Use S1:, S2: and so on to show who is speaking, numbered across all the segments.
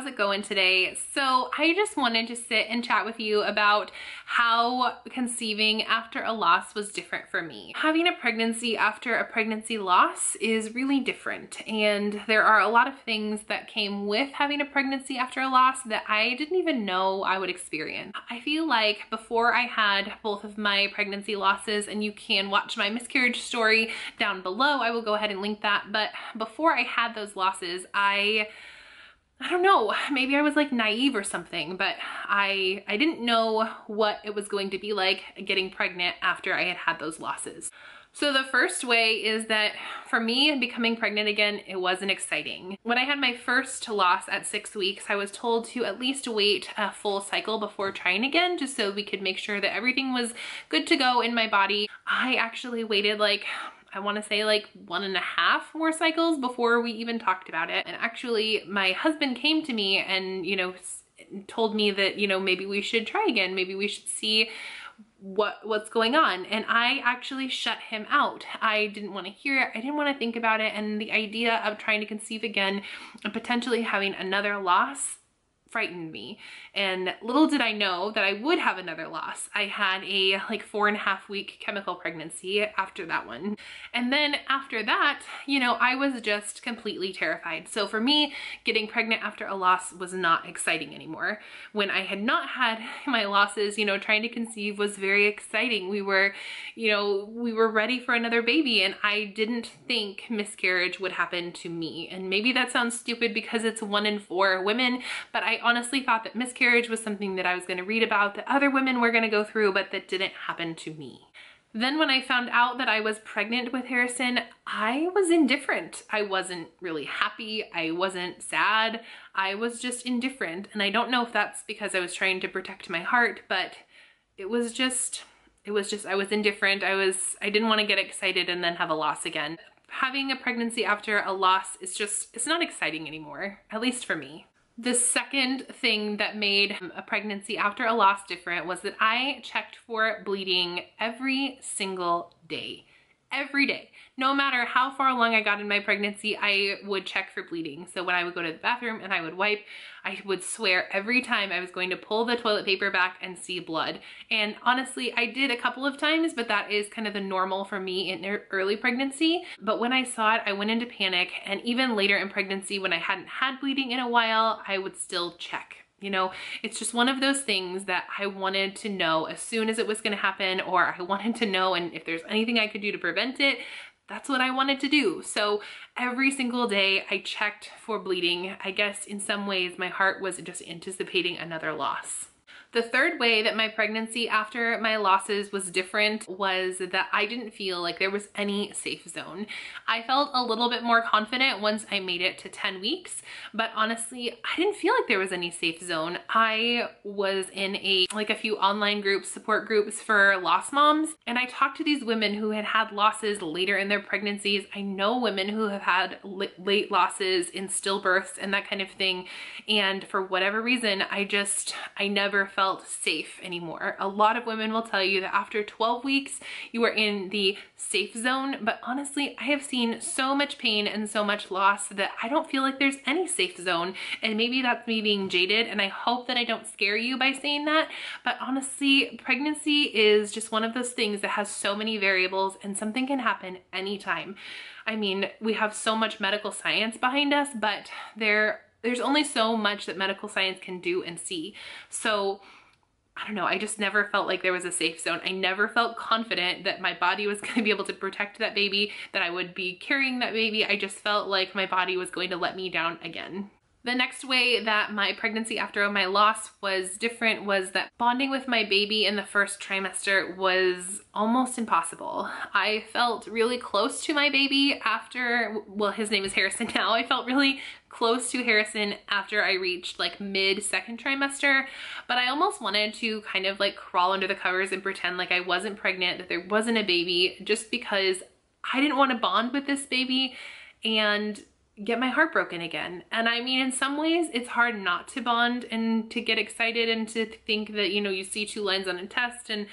S1: how's it going today? So I just wanted to sit and chat with you about how conceiving after a loss was different for me. Having a pregnancy after a pregnancy loss is really different, and there are a lot of things that came with having a pregnancy after a loss that I didn't even know I would experience. I feel like before I had both of my pregnancy losses, and you can watch my miscarriage story down below, I will go ahead and link that, but before I had those losses, I don't know, maybe I was like naive or something, but I didn't know what it was going to be like getting pregnant after I had had those losses. So the first way is that for me, becoming pregnant again, it wasn't exciting. When I had my first loss at 6 weeks, I was told to at least wait a full cycle before trying again, just so we could make sure that everything was good to go in my body. I actually waited I want to say 1.5 more cycles before we even talked about it. And actually my husband came to me and, told me that, maybe we should try again. Maybe we should see what's going on. And I actually shut him out. I didn't want to hear it. I didn't want to think about it. And the idea of trying to conceive again and potentially having another loss frightened me. And little did I know that I would have another loss. I had a 4.5 week chemical pregnancy after that one. And then after that, I was just completely terrified. So for me, getting pregnant after a loss was not exciting anymore. When I had not had my losses, trying to conceive was very exciting. We were ready for another baby, and I didn't think miscarriage would happen to me. And maybe that sounds stupid because it's 1 in 4 women, but I honestly thought that miscarriage was something that I was going to read about, that other women were going to go through, but that didn't happen to me. Then when I found out that I was pregnant with Harrison, I was indifferent. I wasn't really happy. I wasn't sad. I was just indifferent. And I don't know if that's because I was trying to protect my heart, but I was indifferent. I didn't want to get excited and then have a loss again. Having a pregnancy after a loss it's not exciting anymore, at least for me. The second thing that made a pregnancy after a loss different was that I checked for bleeding every single day. Every day. No matter how far along I got in my pregnancy, I would check for bleeding. So when I would go to the bathroom and I would wipe, I would swear every time I was going to pull the toilet paper back and see blood. And honestly, I did a couple of times, but that is kind of the normal for me in early pregnancy. But when I saw it, I went into panic. And even later in pregnancy, when I hadn't had bleeding in a while, I would still check. It's just one of those things that I wanted to know as soon as it was going to happen, or I wanted to know, and if there's anything I could do to prevent it, that's what I wanted to do. So every single day I checked for bleeding. I guess in some ways my heart was just anticipating another loss. The third way that my pregnancy after my losses was different was that I didn't feel like there was any safe zone. I felt a little bit more confident once I made it to 10 weeks, but honestly, I didn't feel like there was any safe zone. I was in a few online groups, support groups for loss moms, and I talked to these women who had had losses later in their pregnancies. I know women who have had late losses in stillbirths and that kind of thing, and for whatever reason, I never felt safe anymore. A lot of women will tell you that after 12 weeks, you are in the safe zone, but honestly, I have seen so much pain and so much loss that I don't feel like there's any safe zone. And maybe that's me being jaded, and I hope that I don't scare you by saying that, but honestly, pregnancy is just one of those things that has so many variables, and something can happen anytime. I mean, we have so much medical science behind us, but there's only so much that medical science can do and see. So I don't know, I just never felt like there was a safe zone. I never felt confident that my body was going to be able to protect that baby, that I would be carrying that baby. I just felt like my body was going to let me down again. The next way that my pregnancy after my loss was different was that bonding with my baby in the first trimester was almost impossible. I felt really close to my baby after, well, his name is Harrison now. I felt really close to Harrison after I reached mid second trimester, but I almost wanted to kind of crawl under the covers and pretend like I wasn't pregnant, that there wasn't a baby, just because I didn't want to bond with this baby and get my heart broken again. And I mean, in some ways it's hard not to bond and to get excited and to think that, you see 2 lines on a test and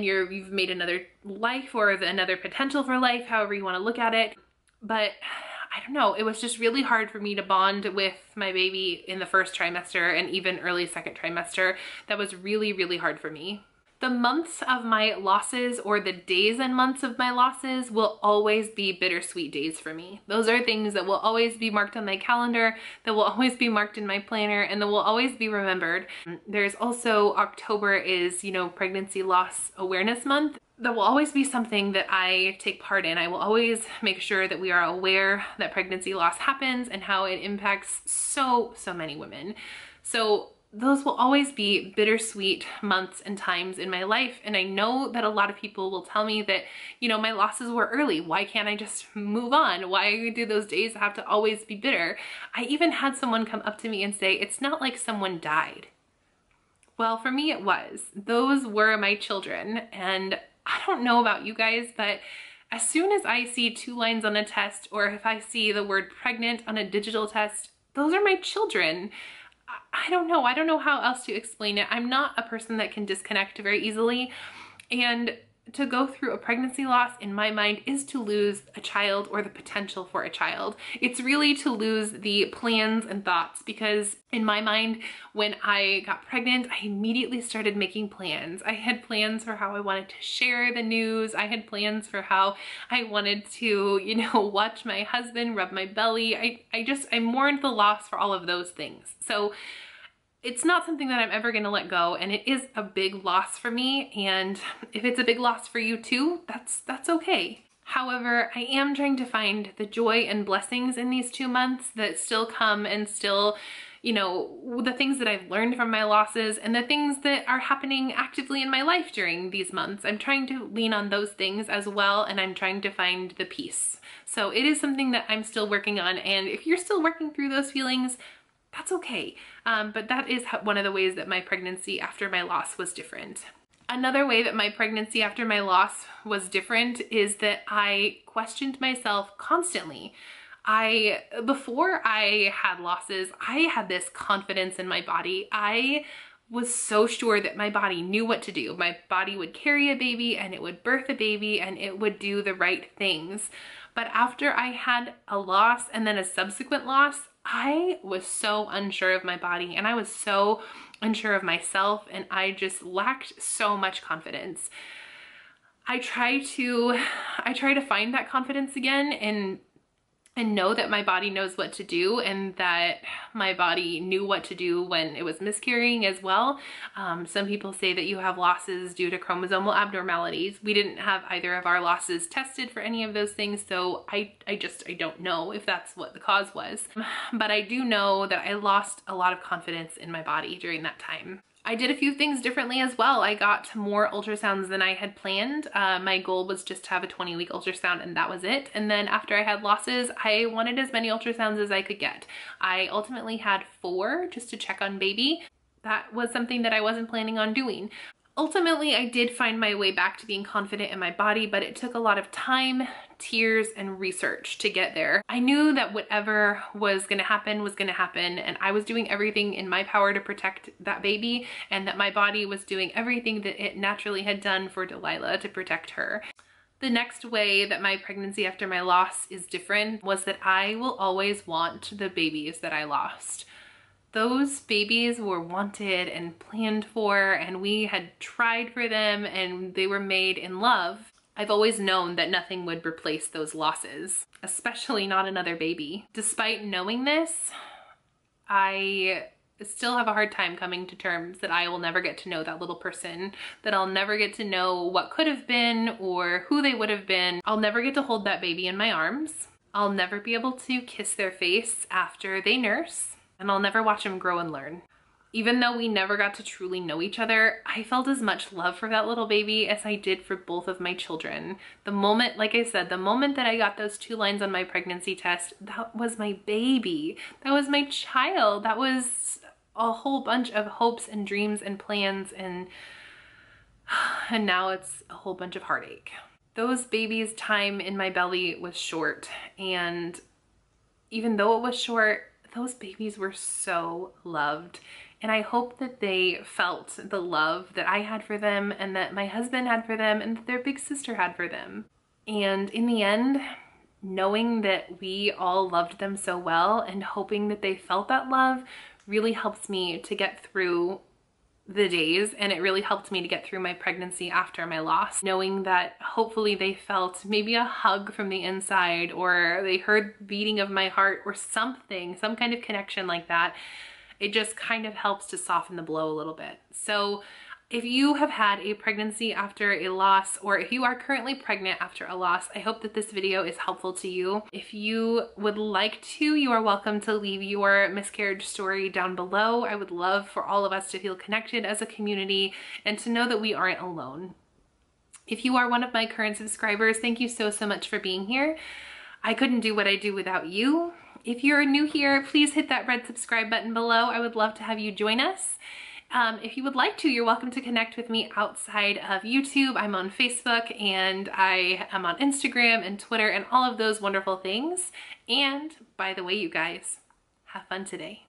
S1: you've made another life or another potential for life, however you want to look at it. But I don't know, it was just really hard for me to bond with my baby in the first trimester and even early second trimester. That was really, really hard for me. The months of my losses, or the days and months of my losses, will always be bittersweet days for me. Those are things that will always be marked on my calendar, that will always be marked in my planner, and that will always be remembered. There's also October is, you know, Pregnancy Loss Awareness Month. That will always be something that I take part in. I will always make sure that we are aware that pregnancy loss happens and how it impacts so many women. So those will always be bittersweet months and times in my life. And I know that a lot of people will tell me that, you know, my losses were early. Why can't I just move on? Why do those days have to always be bitter? I even had someone come up to me and say, it's not like someone died. Well, for me it was. Those were my children. And I don't know about you guys, but as soon as I see 2 lines on a test, or if I see the word pregnant on a digital test, those are my children. I don't know. I don't know how else to explain it. I'm not a person that can disconnect very easily. And to go through a pregnancy loss, in my mind, is to lose a child or the potential for a child. It's really to lose the plans and thoughts, because in my mind, when I got pregnant, I immediately started making plans. I had plans for how I wanted to share the news. I had plans for how I wanted to, you know, watch my husband rub my belly. I mourned the loss for all of those things. So it's not something that I'm ever gonna let go, and it is a big loss for me. And if it's a big loss for you too, that's okay. However, I am trying to find the joy and blessings in these 2 months that still come, and still, you know, the things that I've learned from my losses and the things that are happening actively in my life during these months. I'm trying to lean on those things as well, and I'm trying to find the peace. So it is something that I'm still working on, and if you're still working through those feelings, that's okay. But that is one of the ways that my pregnancy after my loss was different. Another way that my pregnancy after my loss was different is that I questioned myself constantly. Before I had losses, I had this confidence in my body. I was so sure that my body knew what to do. My body would carry a baby, and it would birth a baby, and it would do the right things. But after I had a loss and then a subsequent loss, I was so unsure of my body, and I was so unsure of myself, and I just lacked so much confidence. I try to find that confidence again, and know that my body knows what to do, and that my body knew what to do when it was miscarrying as well. Some people say that you have losses due to chromosomal abnormalities. We didn't have either of our losses tested for any of those things, so I don't know if that's what the cause was. But I do know that I lost a lot of confidence in my body during that time. I did a few things differently as well. I got more ultrasounds than I had planned. My goal was just to have a 20-week ultrasound, and that was it. And then after I had losses, I wanted as many ultrasounds as I could get. I ultimately had 4 just to check on baby. That was something that I wasn't planning on doing. Ultimately, I did find my way back to being confident in my body, but it took a lot of time, tears, and research to get there. I knew that whatever was gonna happen, and I was doing everything in my power to protect that baby, and that my body was doing everything that it naturally had done for Delilah to protect her. The next way that my pregnancy after my loss is different was that I will always want the babies that I lost. Those babies were wanted and planned for, and we had tried for them, and they were made in love. I've always known that nothing would replace those losses, especially not another baby. Despite knowing this, I still have a hard time coming to terms that I will never get to know that little person, that I'll never get to know what could have been or who they would have been. I'll never get to hold that baby in my arms. I'll never be able to kiss their face after they nurse. And I'll never watch them grow and learn. Even though we never got to truly know each other, I felt as much love for that little baby as I did for both of my children. The moment, like I said, the moment that I got those 2 lines on my pregnancy test, that was my baby. That was my child. That was a whole bunch of hopes and dreams and plans, and now it's a whole bunch of heartache. Those babies' time in my belly was short, and even though it was short, those babies were so loved, and I hope that they felt the love that I had for them, and that my husband had for them, and that their big sister had for them. And in the end, knowing that we all loved them so well and hoping that they felt that love really helps me to get through the days, and it really helped me to get through my pregnancy after my loss, knowing that hopefully they felt maybe a hug from the inside, or they heard the beating of my heart or something, some kind of connection like that. It just kind of helps to soften the blow a little bit. So if you have had a pregnancy after a loss, or if you are currently pregnant after a loss, I hope that this video is helpful to you. If you would like to, you are welcome to leave your miscarriage story down below. I would love for all of us to feel connected as a community and to know that we aren't alone. If you are one of my current subscribers, thank you so much for being here. I couldn't do what I do without you. If you're new here, please hit that red subscribe button below. I would love to have you join us. If you would like to, you're welcome to connect with me outside of YouTube. I'm on Facebook and I am on Instagram and Twitter and all of those wonderful things. And by the way, you guys, have fun today.